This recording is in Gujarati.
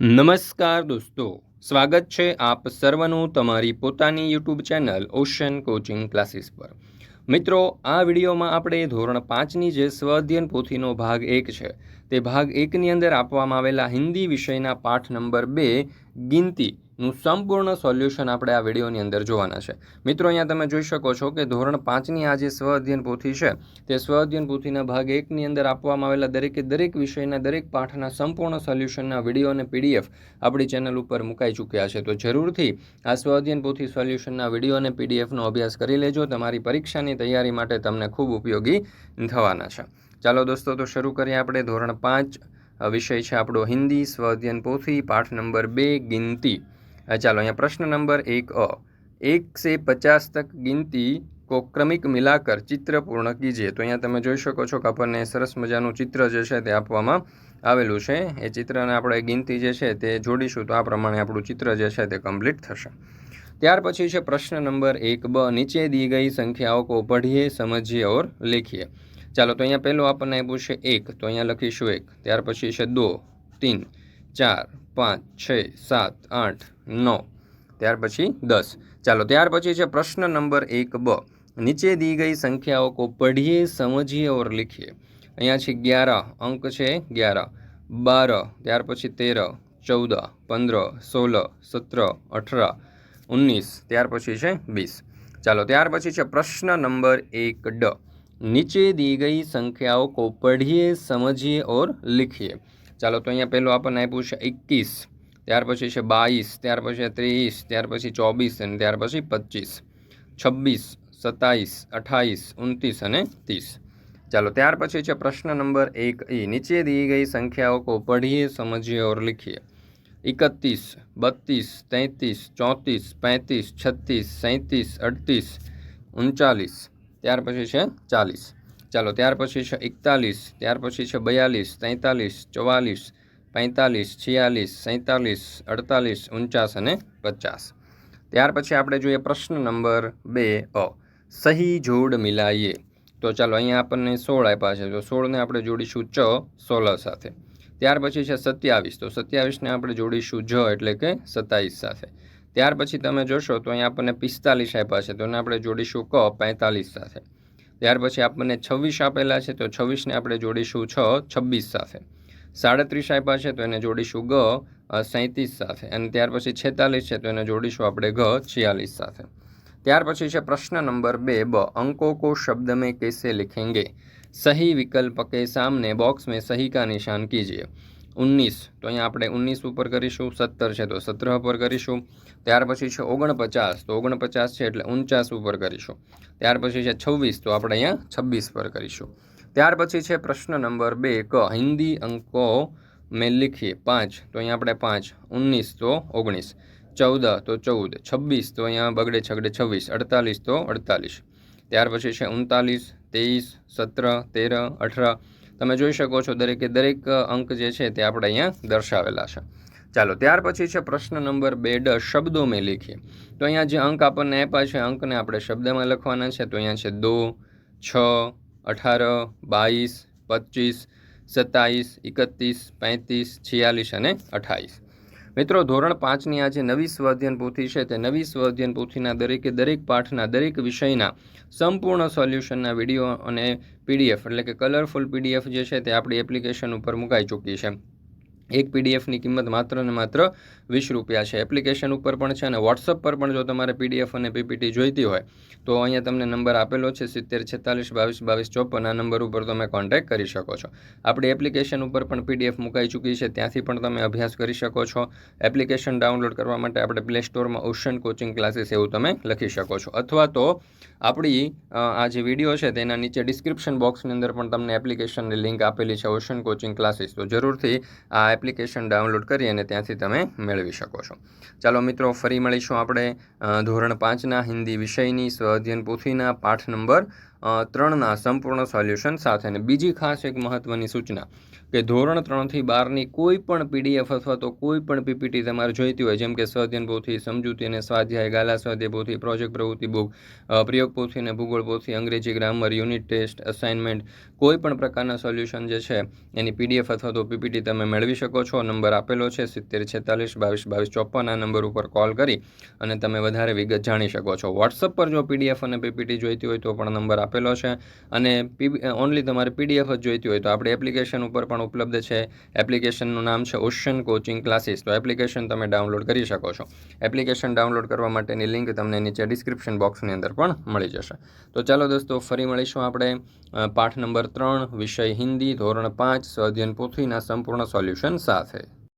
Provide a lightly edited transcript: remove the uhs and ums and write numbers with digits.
નમસ્કાર દોસ્તો, સ્વાગત છે આપ સર્વનું તમારી પોતાની YouTube channel ocean coaching classes પર। મિત્રો, આ વિડીયોમાં આપણે ધોરણ 5ની જે સ્વ અધ્યયન પોથીનો ભાગ 1 છે તે ભાગ 1ની અંદર આપવામાં આવેલા હિન્દી વિષયના પાઠ નંબર 2 ગિનતીનું સંપૂર્ણ સોલ્યુશન આપણે આ વિડીયોની અંદર જોવાના છે। મિત્રો, અહીંયા તમે જોઈ શકો છો કે ધોરણ 5ની આ જે સ્વ અધ્યયન પોથી છે તે સ્વ અધ્યયન પોથીના ભાગ 1ની અંદર આપવામાં આવેલા દરેક વિષયના દરેક પાઠના સંપૂર્ણ સોલ્યુશનના વિડીયો અને પીડીએફ આપણી ચેનલ ઉપર મુકાઈ ચૂક્યા છે। તો જરૂરથી આ સ્વ અધ્યયન પોથી સોલ્યુશનના વિડીયો અને પીડીએફનો અભ્યાસ કરી લેજો, તમારી પરીક્ષાની તૈયારી માટે તમને ખૂબ ઉપયોગી થવાના છે। ચાલો દોસ્તો, તો શરૂ કરીએ આપણે ધોરણ 5 વિષય છે આપણો હિન્દી સ્વ અધ્યયન પોથી પાઠ નંબર 2 गिनती। ચાલો અહીંયા પ્રશ્न नंबर 1 1 से 50 तक गिनती को क्रमिक मिलाकर चित्र पूर्ण कीजिए। तो અહીંયા તમે જોઈ શકો છો કે આપણને સરસ મજાનું ચિત્ર જે છે તે આપવામાં આવેલું છે। એ ચિત્રને આપણે ગિનતી જે છે તે જોડીશું તો આ પ્રમાણે આપણું ચિત્ર જે છે તે કમ્પ્લીટ થશે। ત્યાર પછી છે પ્રશ્ન નંબર 1 નીચે दी गई संख्याओं को पढ़िए, समझिए और लिखिए। ચાલો, તો અહીંયા પહેલો આપણને આપ્યું છે 1, તો અહીંયા લખીશું 1। ત્યાર પછી છે 2, 3, 4, 5, 6, 7, 8, 9, ત્યાર પછી 10। ચાલો, ત્યાર પછી છે પ્રશ્ન નંબર 1 नीचे दी गई संख्याओं को पढ़िए, समझिए और लिखिए। અહીંયા છે 11 અંક છે 11, 12, ત્યાર પછી 13, 14, 15, 16, 17, 18, 19, ત્યાર પછી છે 20। ચાલો, ત્યાર પછી છે પ્રશ્ન નંબર 1 નીચે दी गई संख्याओं को पढ़िए, समझिए और लिखिए। ચાલો, તો અહીંયા પહેલું આપણને આપ્યું છે 21, ત્યાર પછી છે 22, ત્યાર પછી 23, ત્યાર પછી 24 અને ત્યાર પછી 25, 26, 27, 28, 29 અને 30। ચાલો, ત્યાર પછી છે પ્રશ્ન નંબર 1 નીચે दी गई संख्याओं को पढ़िए, समझिए और लिखिए। 31, 32, 33, 34, 35, 36, 37, 38, 39, ત્યાર પછી છે 40। ચાલો, ત્યાર પછી છે 41, ત્યાર પછી છે 42, 43, 44, 45, 46, 47, 48, 49 અને 50। ત્યાર પછી આપણે જોઈએ પ્રશ્ન નંબર 2 સહી જોડ મિલાઈએ। તો ચાલો, અહીંયા આપણને 16 આપ્યા છે, તો 16ને આપણે જોડીશું 16 સાથે। ત્યાર પછી છે 27, તો 27ને આપણે જોડીશું એટલે કે 27 સાથે। ત્યાર પછી તમે જોશો તો અહીંયા આપણને 45 આપ્યા છે, તો એને આપણે જોડીશું 45 સાથે। ત્યાર પછી આપણને 26 આપેલા છે, તો 26ને આપણે જોડીશું 26 સાથે। 37 આપ્યા છે, તો એને જોડીશું 37 સાથે। અને ત્યાર પછી 46 છે, તો એને જોડીશું આપણે 46 સાથે। ત્યાર પછી છે પ્રશ્ન નંબર 2 अंकों को शब्द में कैसे लिखेंगे। सही विकल्प के सामने बॉक्स में सही का निशान कीजिए। 19, તો અહીંયા આપણે 19 ઉપર કરીશું। 17 છે તો 17 પર કરીશું। ત્યાર પછી છે 49, તો 49 છે એટલે 49 ઉપર કરીશું। ત્યાર પછી છે 26, તો આપણે અહીંયા 26 પર કરીશું। ત્યાર પછી છે પ્રશ્ન નંબર 2 હિન્દી અંકો મેં लिखिए। 5, તો અહીંયા આપણે 5, 19 તો 19, 14 તો 14, 26 તો અહીંયા બગડે છગડે 26, 48 તો 48, ત્યાર પછી છે 39, 23, 17, 13, 18। તમે જોઈ શકો છો દરેક અંક જે છે તે આપણે અહીંયા દર્શાવેલા છે। ચાલો, ત્યાર પછી છે પ્રશ્ન નંબર 2 શબ્દો મેં લીખીએ। તો અહીંયા જે અંક આપણને આપ્યા છે અંકને આપણે શબ્દમાં લખવાના છે। તો અહીંયા છે 2, 6, 18, 22, 25, 27, 31, 35, 46 અને 28। મિત્રો, ધોરણ 5ની આ જે નવી સ્વ અધ્યયન પોથી છે તે નવી સ્વ અધ્યયન પોથીના દરેક પાઠના દરેક વિષયના સંપૂર્ણ સોલ્યુશનના વિડીયો અને પીડીએફ એટલે કે કલરફુલ પીડીએફ જે છે તે આપણી એપ્લિકેશન ઉપર મુકાઈ ચૂકી છે। એક પીડીએફની કિંમત માત્ર ને માત્ર 20 રૂપિયા છે। એપ્લિકેશન ઉપર પણ છે અને વોટ્સઅપ પર પણ જો તમારે પીડીએફ અને પીપીટી જોઈતી હોય તો અહીંયા તમને નંબર આપેલો છે 70 46 22 22 54। આ નંબર ઉપર તમે કોન્ટેક્ટ કરી શકો છો। આપણી એપ્લિકેશન ઉપર પણ પીડીએફ મુકાઈ ચૂકી છે, ત્યાંથી પણ તમે અભ્યાસ કરી શકો છો। એપ્લિકેશન ડાઉનલોડ કરવા માટે આપણે પ્લે સ્ટોરમાં ઓશન કોચિંગ ક્લાસીસ એવું તમે લખી શકો છો, અથવા તો આપણી આ જે વિડીયો છે તેના નીચે ડિસ્ક્રિપ્શન બોક્સની અંદર પણ તમને એપ્લિકેશનની લિંક આપેલી છે ઓશન કોચિંગ ક્લાસીસ। તો જરૂરથી આ એપ્લિકેશન ડાઉનલોડ કરી અને ત્યાંથી તમે મેળવી શકો છો। ચાલો મિત્રો, ફરી મળીશું આપણે ધોરણ 5ના હિન્દી વિષયની સ્વ અધ્યયન પોથીના પાઠ નંબર 3ના સંપૂર્ણ સોલ્યુશન સાથે। અને બીજી ખાસ એક મહત્ત્વની સૂચના, કે ધોરણ 3થી 12ની કોઈ પણ PDF અથવા તો કોઈ પણ PPT તમારે જોઈતી હોય, જેમ કે સ્વાધ્યાયન પોથી, સમજૂતી અને સ્વાધ્યાય, ગાલા સ્વાધ્યાય પોથી, પ્રોજેક્ટ પ્રવૃત્તિ બુક, પ્રયોગ પોથી અને ભૂગોળ પોથી, અંગ્રેજી ગ્રામર, યુનિટ ટેસ્ટ, અસાઇનમેન્ટ, કોઈ પણ પ્રકારના સોલ્યુશન જે છે એની PDF અથવા તો PPT તમે મેળવી શકો છો. નંબર આપેલો છે 70 46 22 22 54. આ નંબર ઉપર કોલ કરી અને તમે વધારે વિગત જાણી શકો છો. વોટ્સઅપ પર જો PDF અને PPT જોઈતી હોય તો પણ નંબર આપેલો છે, અને ઓનલી તમારે PDF જ જોઈતી હોય તો આપણે એપ્લિકેશન ઉપર પણ ઉપલબ્ધ છે. એપ્લિકેશનનું નામ છે ઓશન કોચિંગ ક્લાસીસ. તો એપ્લિકેશન તમે ડાઉનલોડ કરી શકો છો. એપ્લિકેશન ડાઉનલોડ કરવા માટેની લિંક તમને નીચે ડિસ્ક્રિપ્શન બોક્સની અંદર પણ મળી જશે. તો ચાલો દોસ્તો, ફરી મળીશું આપણે પાઠ નંબર 3 વિષય હિન્દી ધોરણ 5 સ્વાધ્યાયન પોથીના સંપૂર્ણ સોલ્યુશન સાથે.